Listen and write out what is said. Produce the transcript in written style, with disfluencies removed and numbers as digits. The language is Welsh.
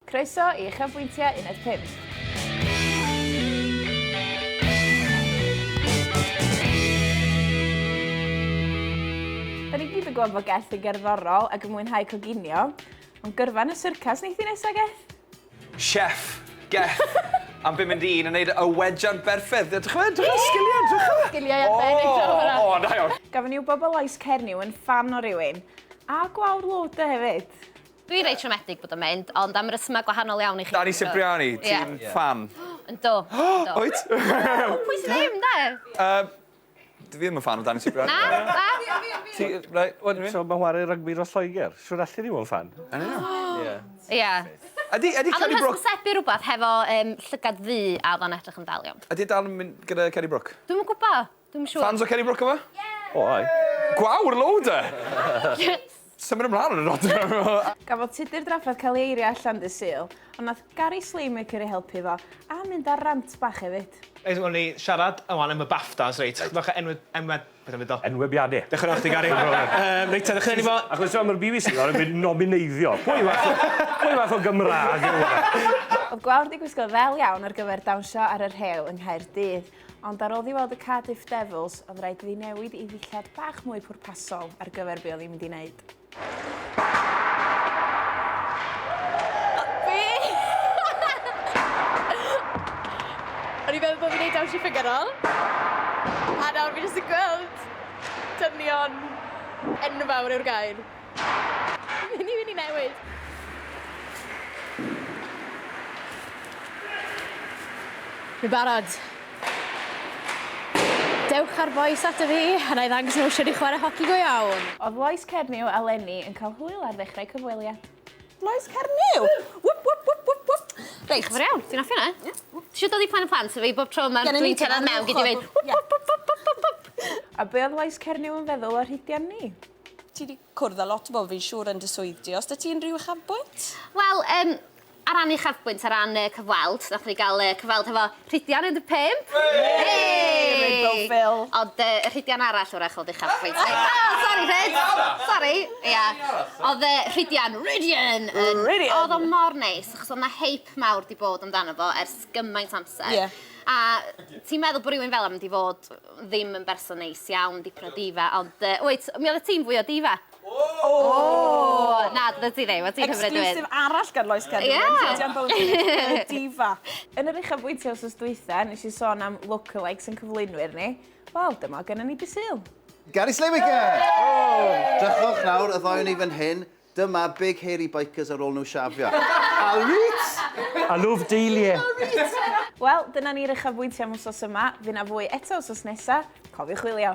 Croeso i Uchafbwyntiau Uned5. Da ni gyd yn gwybod bod geth yn gerddorol ac yn mwynhau coginio, ond gyrfa yn y syrcas wneith i nesaf geth? Chef, geth, am bum yn dyn yn neud y wedjan berffedd. Edrych sgiliau, Sgiliau arbennig. O, da iawn. Gafon ni wybod bod Lois Cernyw yn fan o rywun, a gwawr lwda hefyd. Dwi'n reit siomedig bod o'n mynd, ond am rysma gwahanol iawn i chi. Dani Cipriani, ti'n fan. Yndw. Oed? Pwy sy'n ddim, da? Dwi ddim yn fan o Dani Cipriani. Na? So mae'n chwarae rygbi dros Lloegr. Siwr allu ddim o'n fan. Ia. Ydy A Kenny dwi'n Brook... hysbysebu rhywbeth hefo llygad ddu a oedd o'n edrych yn dal iawn. Ydy dal yn mynd gyda Kenny Brook? Dwi'n yn gwybod, dwi'n siŵr. Fans o Kenny Brook yma? O, ai. Gwawr loads e! Symud ymlaen yn y nod. Gafodd tudur drafod cael ei eirio allan dy Sul, ond nath Gary Slaymaker ei helpu fo, a mynd ar rant bach hefyd. Eis o'n ni siarad ywan am y BAFTAs, reit. Fach Enwebiadau. Dechrau chdi, Gary. Reit, dechrau ni fo. Achos am yr BBC o'n mynd nomineiddio. Pwy fath o Gymraeg yw hwnna? Oedd gwawr di gwisgo fel iawn ar gyfer dawnsio ar yr rhew yng Nghaerdydd, ond ar ôl i weld y Cardiff Devils, oedd rhaid iddi newid i ddillad bach mwy pwrpasol ar gyfer be oedd hi'n mynd i wneud. O'n i'n meddwl bod fi'n neud dawnsio ffigurol. A nawr fi jyst yn gweld dynion enfawr yw'r gair. Fi'n i newid. Fi'n barod. Dewch ar bois at y fi, a na i ddangos nhw eisiau ni chwarae hoci go iawn. Oedd Lois Cernyw a Lenny yn cael hwyl ar ddechrau cyfweliad. Lois Cernyw! Wwp, wwp, wwp, wwp, wwp. Reit, chyfr iawn, ti'n affi hynna? Ti eisiau dod i plan y plant, fi bob tro mae'n dwi'n tynnu mewn gyd i feid. A be oedd Lois Cernyw yn feddwl o'r hidian ni? Ti wedi cwrdd â lot o bobl fi'n siŵr yn dy swyddi. Os da ti'n rhyw uchafbwynt? Wel, ar ran uchafbwynt, ar ran cyfweld, nath ni gael cyfweld hefo Rhydian yn y 5. Ond y Rhydian arall wrach oedd uchafbwynt. Sori, Rhyd! Sori, ia. Oedd Rhydian, oedd o mor neis, achos oedd na heip mawr di bod amdano fo ers gymaint amser. A ti'n meddwl bod rhywun fel am di fod ddim yn berson neis iawn, dipyn o difa, ond wyt, mi oedd y tîm fwy o difa. Na, dyna ti ddim, o ti'n hyfryd dwi'n. Exclusive arall gan Lois Cernyw. Difa. Yn yr Uchafbwyntiau wsos dwytha, nes i sôn am lookalikes yn cyflwynwyr ni. Wel, dyma gynna ni dy Sul. Gary Slaymaker! Drychwch nawr, y ddoi ni fan hyn. Dyma big hairy bikers ar ôl nhw siafio. A reit! A lwf deiliau. Wel, dyna ni'r Uchafbwyntiau am wsos yma. Fyna fwy eto wsos nesaf. Cofiwch chwilio.